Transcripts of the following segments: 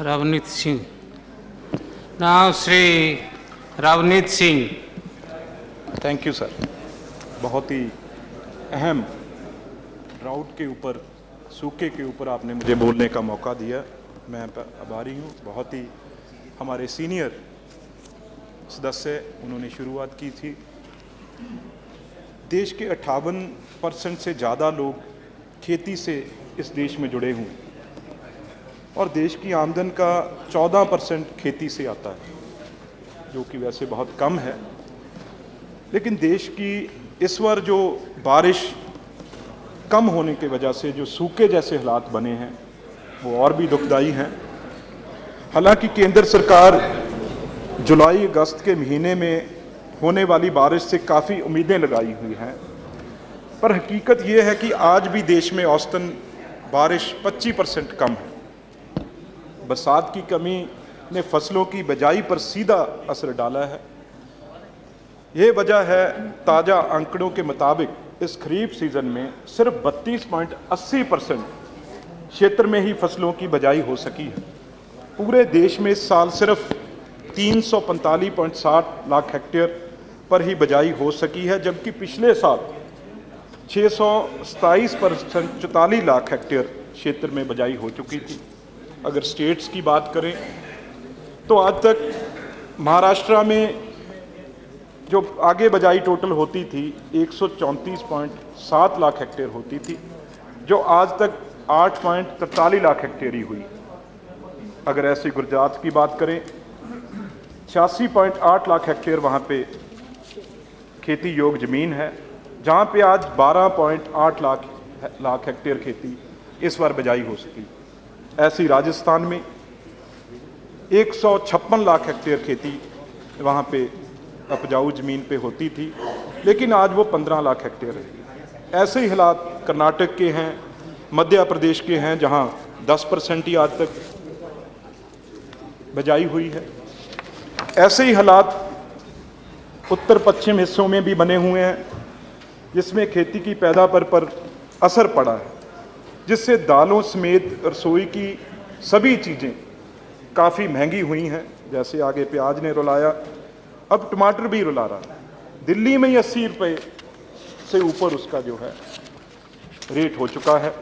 Ravneet Singh. Now Sri Ravneet Singh. Thank you sir. बहुत ही अहम drought के ऊपर, सूखे के ऊपर आपने मुझे बोलने का मौका दिया। मैं आभारी हूँ। बहुत ही हमारे सीनियर सदस्य, उन्होंने शुरुआत की थी। देश के 58% से ज़्यादा लोग खेती से इस देश में जुड़े हुए और देश की आमदन का 14% खेती से आता है, जो कि वैसे बहुत कम है। लेकिन देश की इस बार जो बारिश कम होने की वजह से जो सूखे जैसे हालात बने हैं वो और भी दुखदाई हैं। हालांकि केंद्र सरकार जुलाई अगस्त के महीने में होने वाली बारिश से काफ़ी उम्मीदें लगाई हुई हैं, पर हकीकत ये है कि आज भी देश में औसतन बारिश 25% कम है। बरसात की कमी ने फसलों की बिजाई पर सीधा असर डाला है। ये वजह है, ताज़ा आंकड़ों के मुताबिक इस खरीफ सीज़न में सिर्फ 32.80% क्षेत्र में ही फसलों की बिजाई हो सकी है। पूरे देश में इस साल सिर्फ 345.60 लाख हेक्टेयर पर ही बिजाई हो सकी है, जबकि पिछले साल 627% 44 लाख हेक्टेयर क्षेत्र में बिजाई हो चुकी थी। अगर स्टेट्स की बात करें तो आज तक महाराष्ट्र में जो आगे बिजाई टोटल होती थी 134.7 लाख हेक्टेयर होती थी, जो आज तक 8.43 लाख हेक्टेयर ही हुई। अगर ऐसे गुजरात की बात करें 86.8 लाख हेक्टेयर वहाँ पे खेती योग्य ज़मीन है, जहाँ पे आज 12.8 लाख हेक्टेयर खेती इस बार बिजाई हो सकी। ऐसी राजस्थान में 156 लाख हेक्टेयर खेती वहाँ पे उपजाऊ ज़मीन पे होती थी, लेकिन आज वो 15 लाख हेक्टेयर है। ऐसे ही हालात कर्नाटक के हैं, मध्य प्रदेश के हैं, जहाँ 10% ही आज तक बिजाई हुई है। ऐसे ही हालात उत्तर पश्चिम हिस्सों में भी बने हुए हैं, जिसमें खेती की पैदावार पर असर पड़ा है, जिससे दालों समेत रसोई की सभी चीज़ें काफ़ी महंगी हुई हैं। जैसे आगे प्याज ने रुलाया, अब टमाटर भी रुला रहा है। दिल्ली में ही 80 रुपये से ऊपर उसका जो है रेट हो चुका है।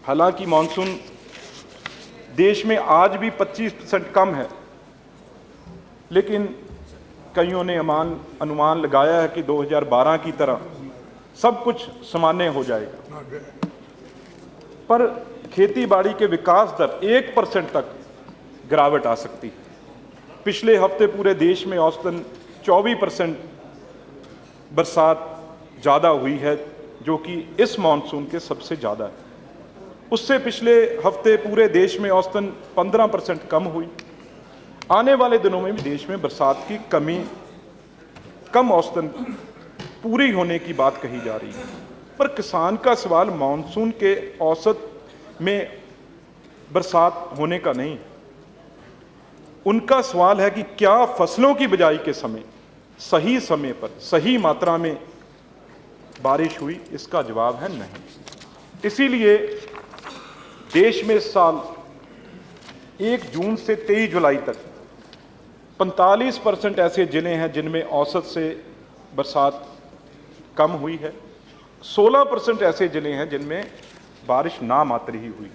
हालांकि मानसून देश में आज भी 25% कम है, लेकिन कईयों ने अनुमान लगाया है कि 2012 की तरह सब कुछ सामान्य हो जाएगा। पर खेती बाड़ी के विकास दर 1% तक गिरावट आ सकती है। पिछले हफ्ते पूरे देश में औसतन 24% बरसात ज़्यादा हुई है, जो कि इस मानसून के सबसे ज़्यादा है। उससे पिछले हफ्ते पूरे देश में औसतन 15% कम हुई। आने वाले दिनों में भी देश में बरसात की कम औसतन पूरी होने की बात कही जा रही है। पर किसान का सवाल मानसून के औसत में बरसात होने का नहीं, उनका सवाल है कि क्या फसलों की बिजाई के सही समय पर सही मात्रा में बारिश हुई। इसका जवाब है नहीं। इसीलिए देश में इस साल 1 जून से 23 जुलाई तक 45% ऐसे जिले हैं जिनमें औसत से बरसात कम हुई है। 16% ऐसे जिले हैं जिनमें बारिश नामात्र ही हुई।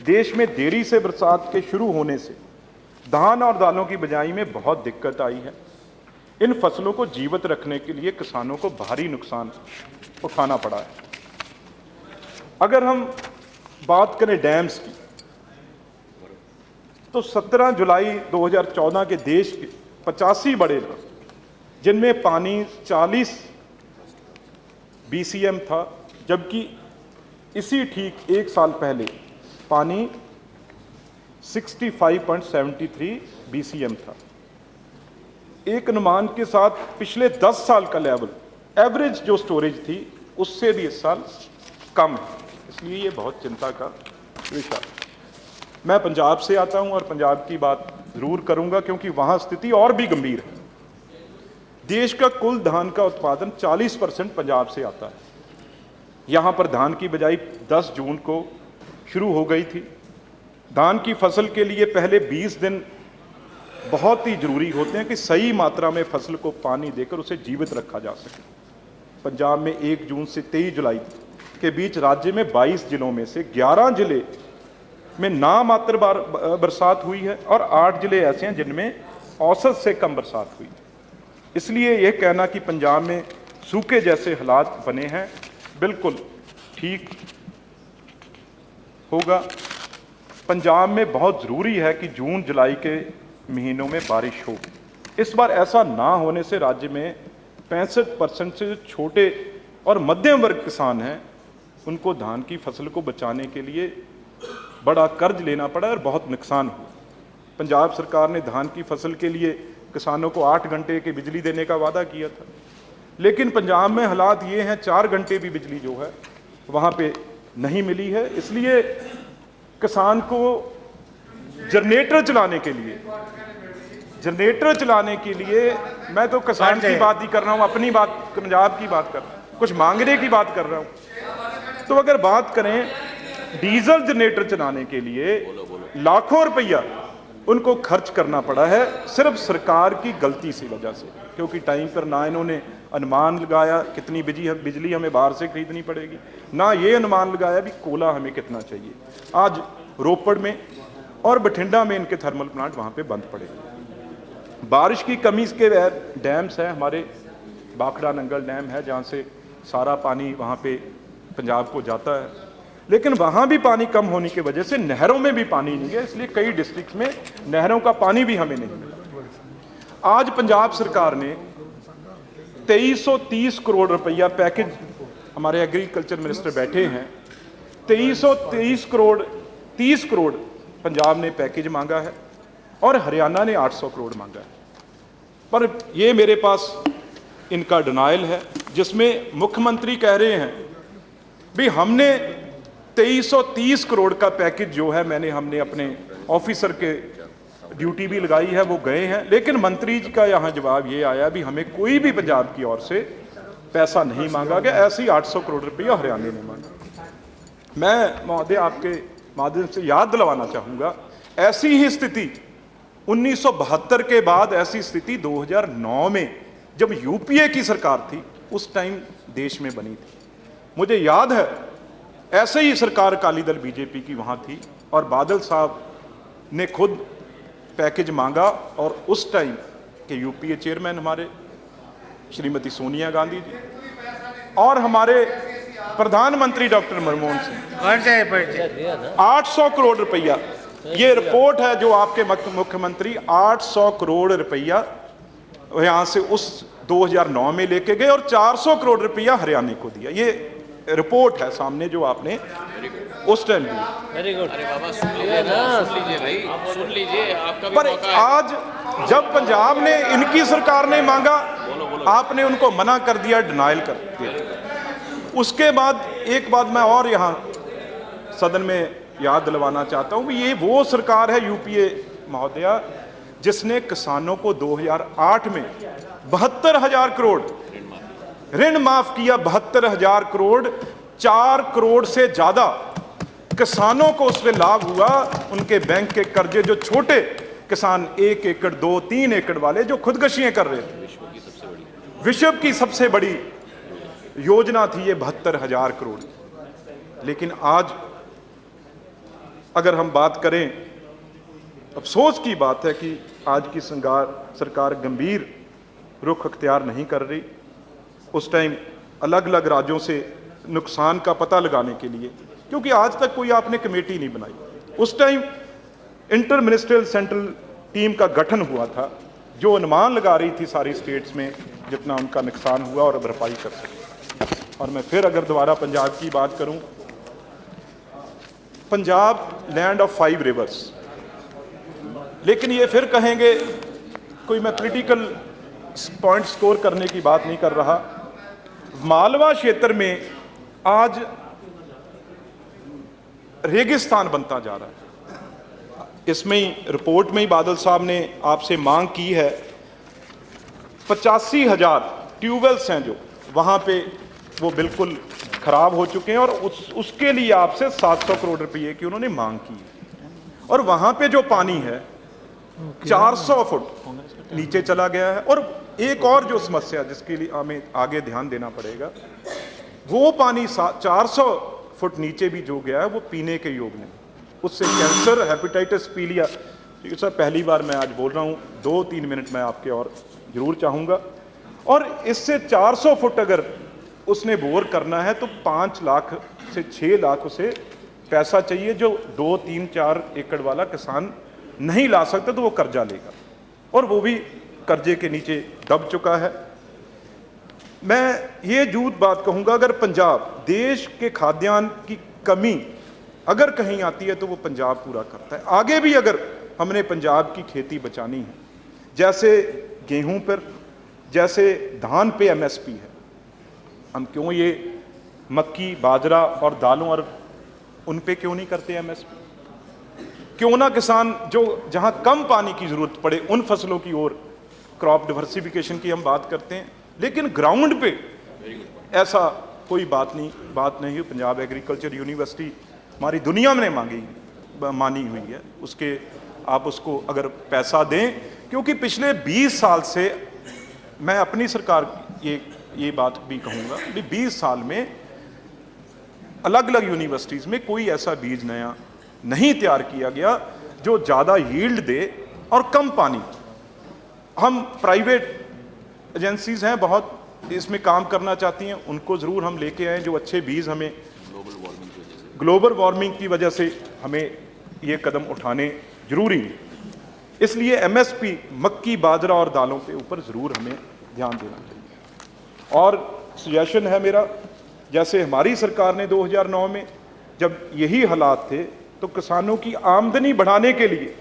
देश में देरी से बरसात के शुरू होने से धान और दालों की बिजाई में बहुत दिक्कत आई है। इन फसलों को जीवित रखने के लिए किसानों को भारी नुकसान उठाना पड़ा है। अगर हम बात करें डैम्स की, तो 17 जुलाई 2014 के देश के 85 बड़े डैम, जिनमें पानी 40 BCM था, जबकि इसी ठीक 1 साल पहले पानी 65.73 BCM था। एक अनुमान के साथ पिछले 10 साल का लेवल, एवरेज जो स्टोरेज थी, उससे भी इस साल कम है। इसलिए ये बहुत चिंता का विषय है। मैं पंजाब से आता हूं और पंजाब की बात ज़रूर करूंगा, क्योंकि वहां स्थिति और भी गंभीर है। देश का कुल धान का उत्पादन 40% पंजाब से आता है। यहां पर धान की बिजाई 10 जून को शुरू हो गई थी। धान की फसल के लिए पहले 20 दिन बहुत ही जरूरी होते हैं कि सही मात्रा में फसल को पानी देकर उसे जीवित रखा जा सके। पंजाब में 1 जून से 23 जुलाई के बीच राज्य में 22 जिलों में से 11 जिले में नामात्र बरसात हुई है और 8 जिले ऐसे हैं जिनमें औसत से कम बरसात हुई है। इसलिए यह कहना कि पंजाब में सूखे जैसे हालात बने हैं बिल्कुल ठीक होगा। पंजाब में बहुत ज़रूरी है कि जून जुलाई के महीनों में बारिश हो। इस बार ऐसा ना होने से राज्य में 65% से जो छोटे और मध्यम वर्ग किसान हैं उनको धान की फसल को बचाने के लिए बड़ा कर्ज लेना पड़ा और बहुत नुकसान हुआ। पंजाब सरकार ने धान की फसल के लिए किसानों को 8 घंटे की बिजली देने का वादा किया था, लेकिन पंजाब में हालात ये हैं 4 घंटे भी बिजली जो है वहाँ पे नहीं मिली है। इसलिए किसान को जनरेटर चलाने के लिए मैं तो किसान की बात ही कर रहा हूँ, अपनी बात पंजाब की बात कर रहा हूँ, कुछ मांगने की बात कर रहा हूँ। तो अगर बात करें डीजल जनरेटर चलाने के लिए लाखों रुपया उनको खर्च करना पड़ा है सिर्फ सरकार की गलती से वजह से, क्योंकि टाइम पर ना इन्होंने अनुमान लगाया कितनी बिजली हमें बाहर से खरीदनी पड़ेगी, ना ये अनुमान लगाया भी कोयला हमें कितना चाहिए। आज रोपड़ में और बठिंडा में इनके थर्मल प्लांट वहाँ पे बंद पड़े। बारिश की कमी के डैम्स हैं, हमारे बाखड़ा नंगल डैम है जहाँ से सारा पानी वहाँ पे पंजाब को जाता है, लेकिन वहाँ भी पानी कम होने की वजह से नहरों में भी पानी नहीं है, इसलिए कई डिस्ट्रिक्ट्स में नहरों का पानी भी हमें नहीं मिला। आज पंजाब सरकार ने 2330 करोड़ रुपया पैकेज, हमारे एग्रीकल्चर मिनिस्टर बैठे हैं, 2330 करोड़ 30 करोड़ पंजाब ने पैकेज मांगा है और हरियाणा ने 800 करोड़ मांगा है। पर ये मेरे पास इनका डिनायल है जिसमें मुख्यमंत्री कह रहे हैं भी हमने 2330 करोड़ का पैकेज जो है हमने अपने ऑफिसर के ड्यूटी भी लगाई है, वो गए हैं, लेकिन मंत्री जी का यहाँ जवाब ये आया भी हमें कोई भी पंजाब की ओर से पैसा नहीं मांगा गया, ऐसे ही 800 करोड़ रुपया हरियाणा ने मांगा। मैं महोदय आपके माध्यम से याद दिलवाना चाहूँगा, ऐसी ही स्थिति 1972 के बाद ऐसी स्थिति 2009 में जब यूपीए की सरकार थी उस टाइम देश में बनी थी। मुझे याद है ऐसे ही सरकार अकाली दल बीजेपी की वहाँ थी और बादल साहब ने खुद पैकेज मांगा और उस टाइम के यूपीए चेयरमैन हमारे श्रीमती सोनिया गांधी जी और हमारे प्रधानमंत्री डॉक्टर मनमोहन सिंह 800 करोड़ रुपया, ये रिपोर्ट है जो आपके मुख्यमंत्री 800 करोड़ रुपया यहाँ से उस 2009 में लेके गए और 400 करोड़ रुपया हरियाणा को दिया। ये रिपोर्ट है सामने जो आपने उस टाइम दी। Very good. अरे बाबा सुन लीजिए ना, सुन लीजिए भाई, सुन लीजिए, आपका भी पर मौका है। आज जब पंजाब ने इनकी सरकार ने मांगा आपने उनको मना कर दिया, डिनाइल कर दिया। उसके बाद एक बात मैं और यहाँ सदन में याद दिलवाना चाहता हूँ, ये वो सरकार है यूपीए महोदया जिसने किसानों को 2008 में 72,000 करोड़ ऋण माफ किया, 72,000 करोड़, 4 करोड़ से ज्यादा किसानों को उससे लाभ हुआ। उनके बैंक के कर्जे, जो छोटे किसान 1 एकड़ 2-3 एकड़ वाले जो खुदकशियां कर रहे थे, विश्व की सबसे बड़ी योजना थी ये 72,000 करोड़। लेकिन आज अगर हम बात करें, अफसोस की बात है कि आज की सरकार गंभीर रुख अख्तियार नहीं कर रही। उस टाइम अलग अलग राज्यों से नुकसान का पता लगाने के लिए, क्योंकि आज तक कोई आपने कमेटी नहीं बनाई, उस time inter ministerial central team का गठन हुआ था जो अनुमान लगा रही थी सारी स्टेट्स में जितना उनका नुकसान हुआ और भरपाई कर सके। और मैं फिर अगर दोबारा पंजाब की बात करूं, पंजाब लैंड ऑफ 5 रिवर्स, लेकिन ये फिर कहेंगे कोई, मैं पॉलिटिकल पॉइंट स्कोर करने की बात नहीं कर रहा। मालवा क्षेत्र में आज रेगिस्तान बनता जा रहा है। इसमें ही रिपोर्ट में ही बादल साहब ने आपसे मांग की है 85,000 ट्यूबवेल्स हैं जो वहाँ पे वो बिल्कुल खराब हो चुके हैं और उसके लिए आपसे 700 करोड़ रुपए की उन्होंने मांग की है। और वहां पे जो पानी है 400 फुट नीचे चला गया है। और एक और जो समस्या जिसके लिए हमें आगे ध्यान देना पड़ेगा, वो पानी 400 फुट नीचे भी जो गया है वो पीने के योग्य नहीं। उससे कैंसर, हेपेटाइटिस, पीलिया, सर पहली बार मैं आज बोल रहा हूँ, 2-3 मिनट मैं आपके और जरूर चाहूँगा। और इससे 400 फुट अगर उसने बोर करना है तो 5 लाख से 6 लाख उसे पैसा चाहिए, जो 2-3-4 एकड़ वाला किसान नहीं ला सकता, तो वो कर्जा लेगा और वो भी कर्जे के नीचे दब चुका है। मैं ये झूठ बात कहूँगा, अगर पंजाब, देश के खाद्यान्न की कमी अगर कहीं आती है तो वो पंजाब पूरा करता है। आगे भी अगर हमने पंजाब की खेती बचानी है, जैसे गेहूं पर, जैसे धान पे एमएसपी है, हम क्यों ये मक्की, बाजरा और दालों और उन पे क्यों नहीं करते एमएसपी? क्यों ना किसान जो जहां कम पानी की जरूरत पड़े उन फसलों की ओर, क्रॉप डिवर्सिफिकेशन की हम बात करते हैं, लेकिन ग्राउंड पे ऐसा कोई बात नहीं है। पंजाब एग्रीकल्चर यूनिवर्सिटी हमारी दुनिया में मानी हुई है, उसके आप उसको अगर पैसा दें, क्योंकि पिछले 20 साल से मैं अपनी सरकार ये बात भी कहूँगा कि 20 साल में अलग अलग यूनिवर्सिटीज़ में कोई ऐसा बीज नया नहीं तैयार किया गया जो ज़्यादा यील्ड दे और कम पानी। हम प्राइवेट एजेंसीज हैं बहुत इसमें काम करना चाहती हैं, उनको ज़रूर हम लेके आए जो अच्छे बीज हमें ग्लोबल वार्मिंग की वजह से हमें ये कदम उठाने जरूरी है। इसलिए एमएसपी मक्की, बाजरा और दालों के ऊपर ज़रूर हमें ध्यान देना चाहिए। और सजेशन है मेरा, जैसे हमारी सरकार ने 2009 में जब यही हालात थे तो किसानों की आमदनी बढ़ाने के लिए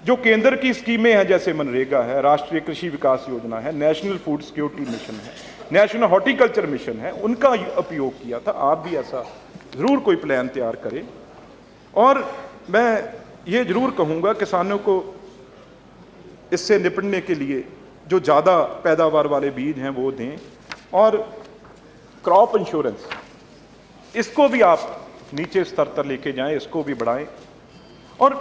जो केंद्र की स्कीमें हैं, जैसे मनरेगा है, राष्ट्रीय कृषि विकास योजना है, नेशनल फूड सिक्योरिटी मिशन है, नेशनल हॉर्टिकल्चर मिशन है, उनका उपयोग किया था। आप भी ऐसा ज़रूर कोई प्लान तैयार करें। और मैं ये ज़रूर कहूँगा किसानों को इससे निपटने के लिए जो ज़्यादा पैदावार वाले बीज हैं वो दें। और क्रॉप इंश्योरेंस, इसको भी आप नीचे स्तर तक लेके जाएं, इसको भी बढ़ाएं। और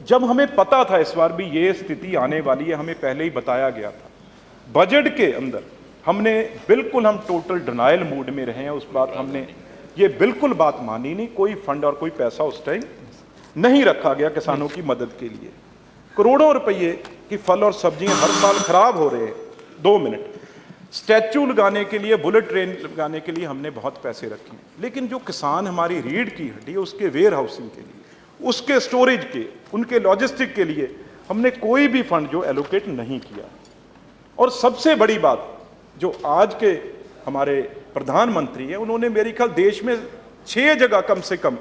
जब हमें पता था इस बार भी ये स्थिति आने वाली है, हमें पहले ही बताया गया था, बजट के अंदर हमने बिल्कुल, हम टोटल डिनायल मूड में रहे हैं। उस बात हमने ये बिल्कुल बात मानी नहीं, कोई फंड और कोई पैसा उस टाइम नहीं रखा गया किसानों की मदद के लिए। करोड़ों रुपये की फल और सब्जियां हर साल खराब हो रहे हैं। 2 मिनट, स्टैचू लगाने के लिए, बुलेट ट्रेन लगाने के लिए हमने बहुत पैसे रखे हैं, लेकिन जो किसान हमारी रीढ़ की हड्डी है उसके वेयर हाउसिंग के लिए, उसके स्टोरेज के, उनके लॉजिस्टिक के लिए हमने कोई भी फंड जो एलोकेट नहीं किया। और सबसे बड़ी बात जो आज के हमारे प्रधानमंत्री हैं, उन्होंने मेरे ख्याल देश में 6 जगह कम से कम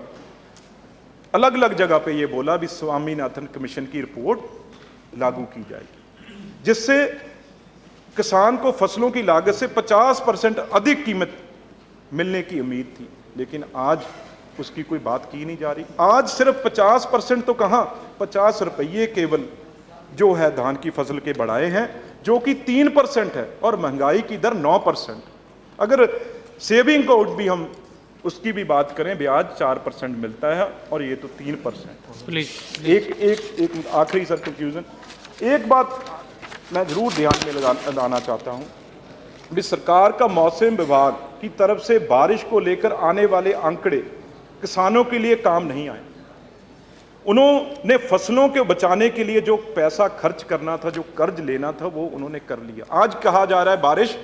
अलग अलग जगह पे ये बोला भी स्वामीनाथन कमीशन की रिपोर्ट लागू की जाएगी, जिससे किसान को फसलों की लागत से 50% अधिक कीमत मिलने की उम्मीद थी, लेकिन आज उसकी कोई बात की नहीं जा रही। आज सिर्फ 50% तो कहाँ, 50 रुपये केवल जो है धान की फसल के बढ़ाए हैं, जो कि 3% है, और महंगाई की दर 9%। अगर सेविंग अकाउंट भी हम उसकी भी बात करें, ब्याज 4% मिलता है और ये तो 3%। प्लीज एक आखिरी सर कंक्लूजन, एक बात मैं जरूर ध्यान में लगाना चाहता हूँ कि सरकार का मौसम विभाग की तरफ से बारिश को लेकर आने वाले आंकड़े किसानों के लिए काम नहीं आए। उन्होंने फसलों के बचाने के लिए जो पैसा खर्च करना था, जो कर्ज लेना था, वो उन्होंने कर लिया। आज कहा जा रहा है बारिश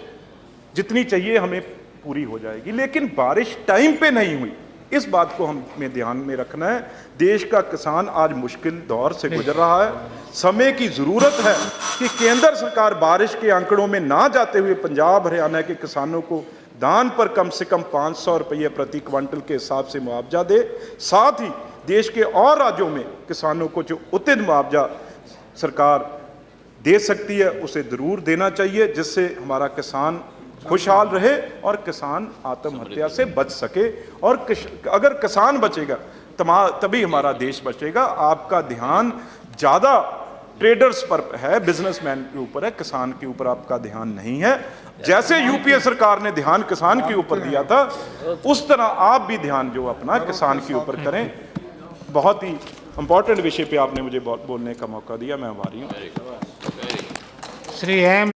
जितनी चाहिए हमें पूरी हो जाएगी, लेकिन बारिश टाइम पे नहीं हुई। इस बात को हमें ध्यान में रखना है। देश का किसान आज मुश्किल दौर से गुजर रहा है। समय की जरूरत है कि केंद्र सरकार बारिश के आंकड़ों में ना जाते हुए पंजाब हरियाणा के किसानों को दान पर कम से कम 500 रुपये प्रति क्विंटल के हिसाब से मुआवजा दे। साथ ही देश के और राज्यों में किसानों को जो उचित मुआवजा सरकार दे सकती है उसे जरूर देना चाहिए, जिससे हमारा किसान खुशहाल रहे और किसान आत्महत्या से बच सके। और अगर किसान बचेगा तभी हमारा देश बचेगा। आपका ध्यान ज़्यादा ट्रेडर्स पर है, बिजनेसमैन के ऊपर है, किसान के ऊपर आपका ध्यान नहीं है। जैसे यूपीए सरकार ने ध्यान किसान के ऊपर दिया था, उस तरह आप भी ध्यान जो अपना किसान के ऊपर करें। बहुत ही इंपॉर्टेंट विषय पे आपने मुझे बोलने का मौका दिया, मैं आभारी हूँ। श्री एम